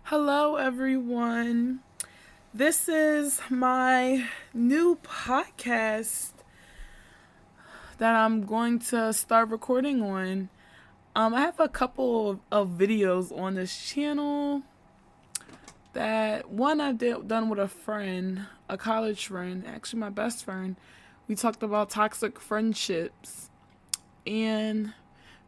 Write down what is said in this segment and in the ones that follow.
Hello, everyone. This is my new podcast that I'm going to start recording on. I have a couple of videos on this channel that one done with a friend, a college friend, actually my best friend. We talked about toxic friendships, and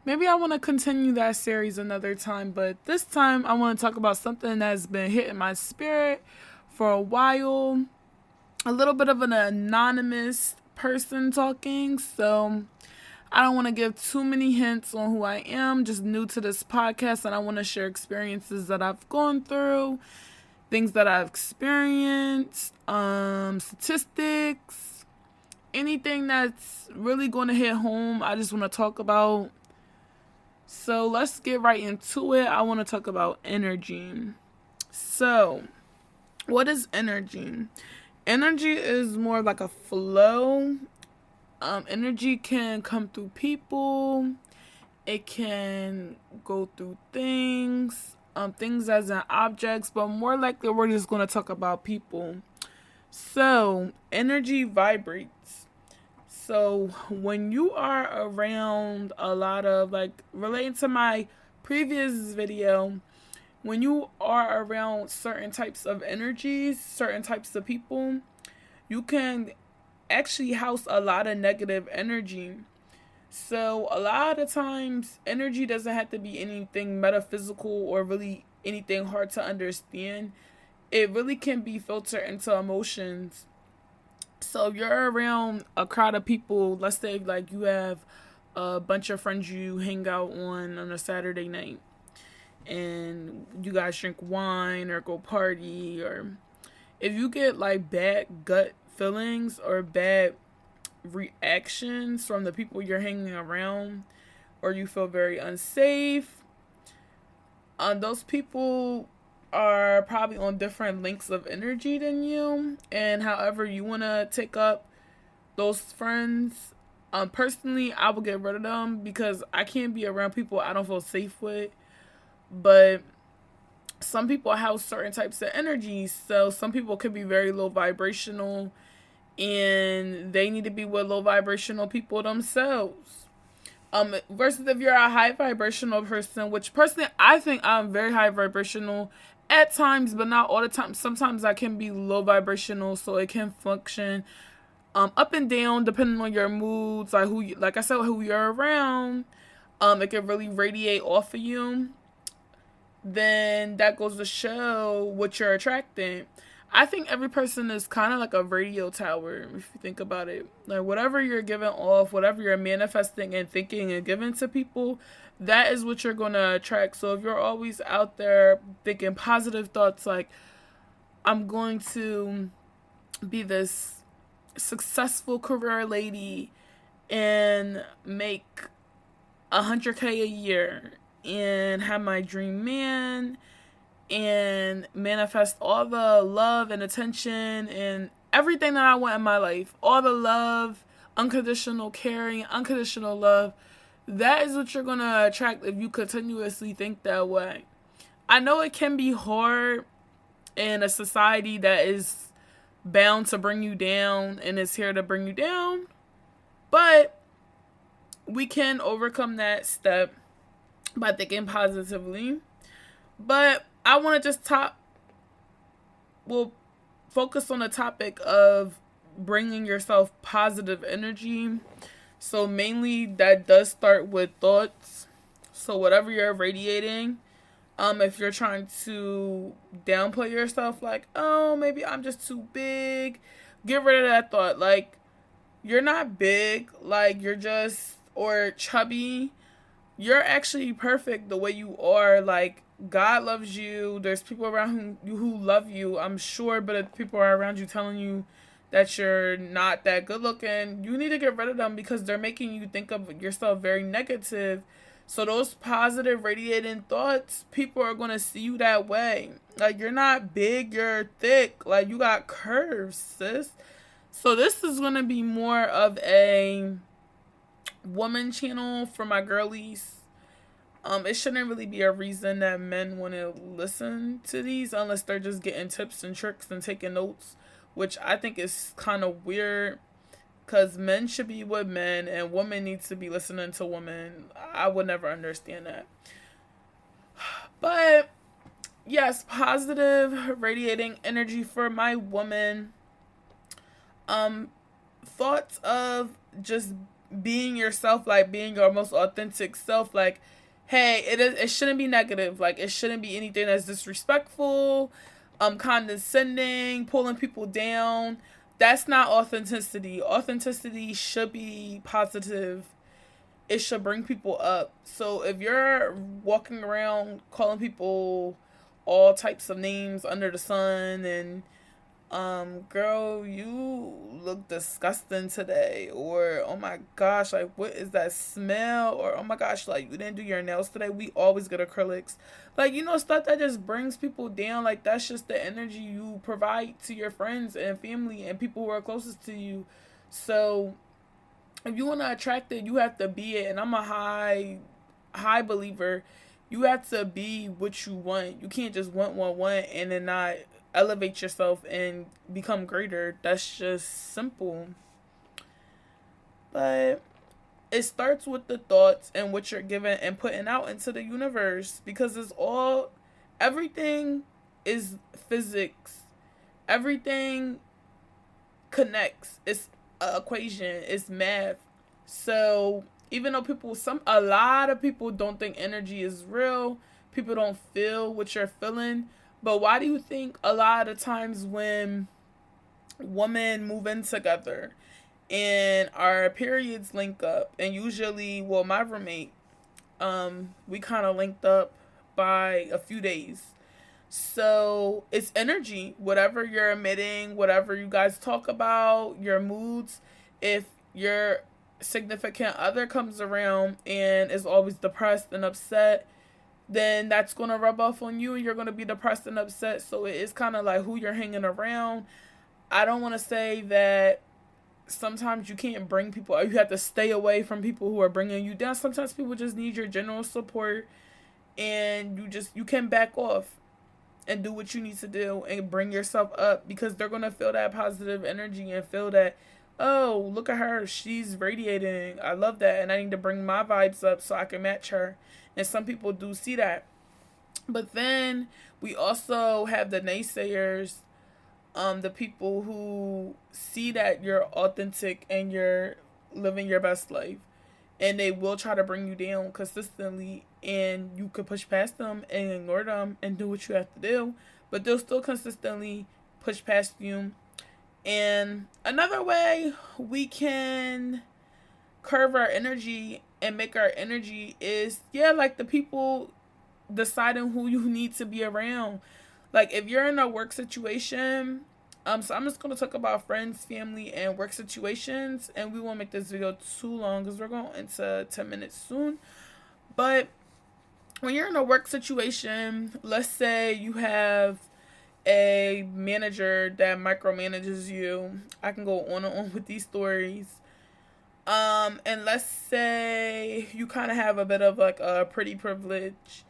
maybe I want to continue that series another time, but this time I want to talk about something that's been hitting my spirit for a while. A little bit of an anonymous person talking, so I don't want to give too many hints on who I am. Just new to this podcast, and I want to share experiences that I've gone through, things that I've experienced, statistics, anything that's really going to hit home. I just want to talk about. So let's get right into it. I want to talk about energy. So, what is energy? Energy is more like a flow. Energy can come through people. It can go through things as in objects, but more likely we're just going to talk about people. So, energy vibrates. So when you are around a lot of, like, relating to my previous video, when you are around certain types of energies, certain types of people, you can actually house a lot of negative energy. So a lot of times energy doesn't have to be anything metaphysical or really anything hard to understand. It really can be filtered into emotions. So if you're around a crowd of people, let's say like you have a bunch of friends you hang out on a Saturday night, and you guys drink wine or go party, or if you get like bad gut feelings or bad reactions from the people you're hanging around, or you feel very unsafe, those people are probably on different links of energy than you, and however you want to take up those friends. Personally, I will get rid of them because I can't be around people I don't feel safe with. But some people have certain types of energies, so some people could be very low vibrational, and they need to be with low vibrational people themselves. Versus if you're a high vibrational person, which personally I think I'm very high vibrational at times, but not all the time. Sometimes I can be low vibrational, so it can function up and down depending on your moods, like like I said, who you're around. It can really radiate off of you. Then that goes to show what you're attracting. I think every person is kind of like a radio tower, if you think about it. Like, whatever you're giving off, whatever you're manifesting and thinking and giving to people, that is what you're going to attract. So if you're always out there thinking positive thoughts like, I'm going to be this successful career lady and make 100K a year and have my dream man and manifest all the love and attention and everything that I want in my life. All the love, unconditional caring, unconditional love. That is what you're going to attract if you continuously think that way. I know it can be hard in a society that is bound to bring you down and is here to bring you down, but we can overcome that step by thinking positively. But I want to just focus on the topic of bringing yourself positive energy. So mainly that does start with thoughts. So whatever you're radiating, if you're trying to downplay yourself, like, oh, maybe I'm just too big, get rid of that thought. Like, you're not big, like, you're just, or chubby. You're actually perfect the way you are. Like, God loves you. There's people around who love you, I'm sure, but if people are around you telling you that you're not that good looking, you need to get rid of them because they're making you think of yourself very negative. So those positive radiating thoughts, people are going to see you that way. Like, you're not big, you're thick. Like, you got curves, sis. So this is going to be more of a woman channel for my girlies. It shouldn't really be a reason that men want to listen to these unless they're just getting tips and tricks and taking notes, which I think is kind of weird because men should be with men and women needs to be listening to women. I would never understand that. But yes, positive radiating energy for my woman. Thoughts of just being yourself, like being your most authentic self, like hey, it shouldn't be negative, like it shouldn't be anything that's disrespectful, condescending, pulling people down. That's not authenticity. Authenticity should be positive. It should bring people up. So if you're walking around calling people all types of names under the sun and girl, you look disgusting today, or oh my gosh, like what is that smell, or oh my gosh, like you didn't do your nails today. We always get acrylics, like stuff that just brings people down. Like that's just the energy you provide to your friends and family and people who are closest to you. So if you want to attract it, you have to be it. And I'm a high believer. You have to be what you want. You can't just want and then not elevate yourself and become greater. That's just simple. But it starts with the thoughts and what you're giving and putting out into the universe, because everything is physics. Everything connects. It's an equation. It's math. So even though a lot of people don't think energy is real, people don't feel what you're feeling. But why do you think a lot of times when women move in together and our periods link up, and usually, well, my roommate, we kind of linked up by a few days. So it's energy, whatever you're emitting, whatever you guys talk about, your moods. If your significant other comes around and is always depressed and upset, then that's going to rub off on you and you're going to be depressed and upset. So it is kind of like who you're hanging around. I don't want to say that sometimes you can't bring people, or you have to stay away from people who are bringing you down. Sometimes people just need your general support, and you can back off and do what you need to do and bring yourself up, because they're going to feel that positive energy and feel that, oh, look at her, she's radiating, I love that, and I need to bring my vibes up so I can match her. And some people do see that. But then we also have the naysayers, the people who see that you're authentic and you're living your best life, and they will try to bring you down consistently, and you could push past them and ignore them and do what you have to do, but they'll still consistently push past you. And another way we can curve our energy and make our energy is, yeah, like the people deciding who you need to be around. Like if you're in a work situation, so I'm just gonna talk about friends, family, and work situations, and we won't make this video too long because we're going into 10 minutes soon. But when you're in a work situation, let's say you have a manager that micromanages you. I can go on and on with these stories. And let's say you kind of have a bit of like a pretty privilege,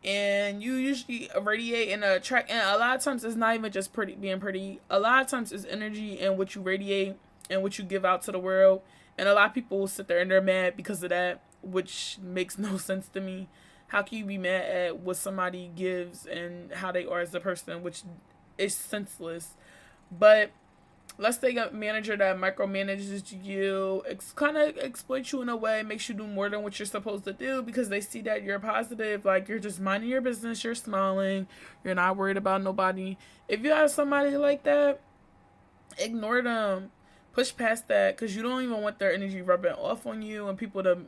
and you usually radiate and attract, and a lot of times it's not even just being pretty. A lot of times it's energy and what you radiate and what you give out to the world. And a lot of people will sit there and they're mad because of that, which makes no sense to me. How can you be mad at what somebody gives and how they are as a person, which is senseless. But let's say a manager that micromanages you, kind of exploits you in a way, makes you do more than what you're supposed to do because they see that you're positive, like you're just minding your business, you're smiling, you're not worried about nobody. If you have somebody like that, ignore them, push past that, because you don't even want their energy rubbing off on you and people to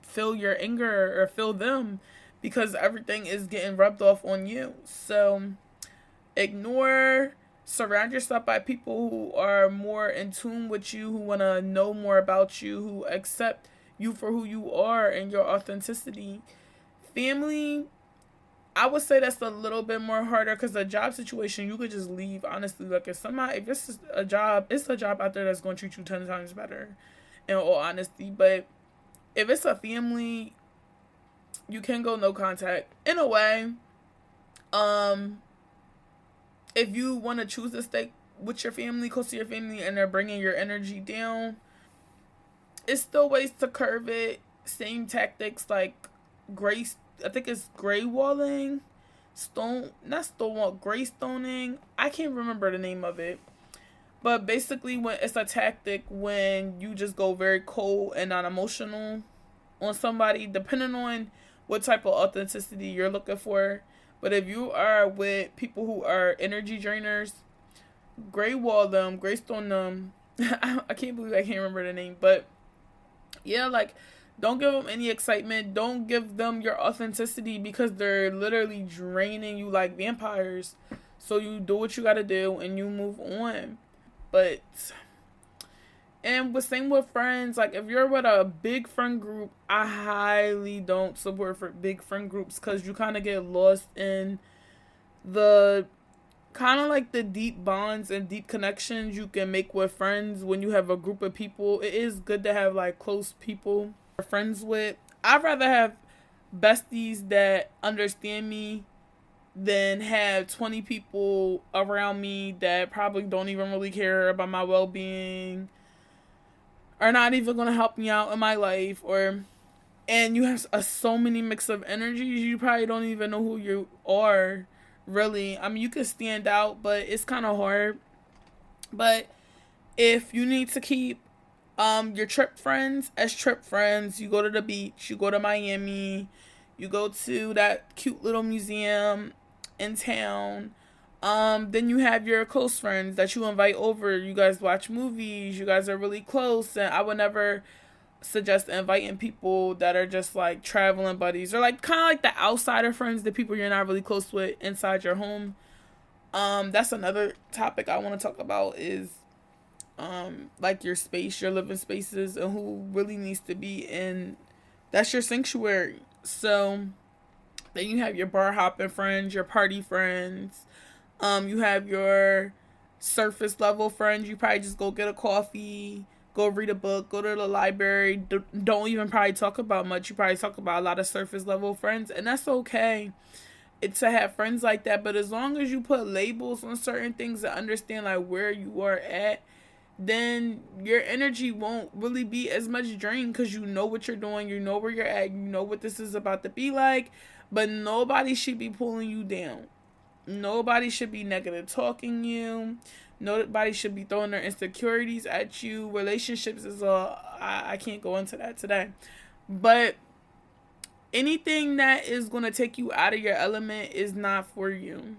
feel your anger or feel them, because everything is getting rubbed off on you. So ignore. Surround yourself by people who are more in tune with you, who want to know more about you, who accept you for who you are and your authenticity. Family, I would say that's a little bit more harder, because a job situation, you could just leave, honestly. Like if this is a job, it's a job out there that's going to treat you 10 times better, in all honesty. But if it's a family, you can go no contact. In a way, um, if you want to choose to stay with your family, close to your family, and they're bringing your energy down, it's still ways to curve it. Same tactics like gray. I think it's gray walling, stone, not stonewall, gray stoning. I can't remember the name of it. But basically, when it's a tactic when you just go very cold and non emotional on somebody, depending on what type of authenticity you're looking for. But if you are with people who are energy drainers, gray wall them, gray stone them. I can't believe I can't remember the name, but yeah, like don't give them any excitement. Don't give them your authenticity because they're literally draining you like vampires. So you do what you gotta do and you move on. But and with same with friends, like if you're with a big friend group, I highly don't support for big friend groups because you kind of get lost in the kind of like the deep bonds and deep connections you can make with friends when you have a group of people. It is good to have like close people you're friends with. I'd rather have besties that understand me than have 20 people around me that probably don't even really care about my well-being, are not even going to help me out in my life, or and you have so many mix of energies, you probably don't even know who you are really. I mean, you can stand out, but it's kind of hard. But if you need to keep your trip friends as trip friends, you go to the beach, you go to Miami, you go to that cute little museum in town. Then you have your close friends that you invite over. You guys watch movies. You guys are really close. And I would never suggest inviting people that are just like traveling buddies or like kind of like the outsider friends, the people you're not really close with inside your home. That's another topic I want to talk about is like your space, your living spaces, and who really needs to be in. That's your sanctuary. So then you have your bar hopping friends, your party friends. You have your surface level friends. You probably just go get a coffee, go read a book, go to the library. Don't even probably talk about much. You probably talk about a lot of surface level friends, and that's okay. It's to have friends like that. But as long as you put labels on certain things and understand like where you are at, then your energy won't really be as much drained because you know what you're doing, you know where you're at, you know what this is about to be like. But nobody should be pulling you down. Nobody should be negative talking you. Nobody should be throwing their insecurities at you. Relationships is I can't go into that today. But anything that is going to take you out of your element is not for you.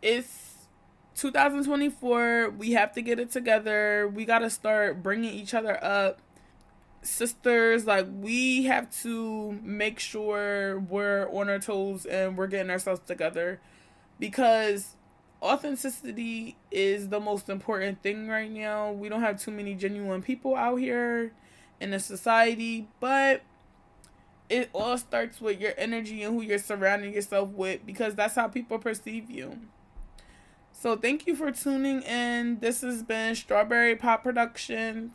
It's 2024. We have to get it together. We got to start bringing each other up. Sisters, like we have to make sure we're on our toes and we're getting ourselves together, because authenticity is the most important thing right now. We don't have too many genuine people out here in the society, but it all starts with your energy and who you're surrounding yourself with, because that's how people perceive you. So thank you for tuning in. This has been Strawberry Pop Productions.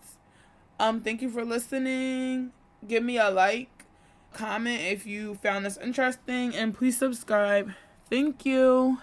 Thank you for listening. Give me a like, comment if you found this interesting, and please subscribe. Thank you.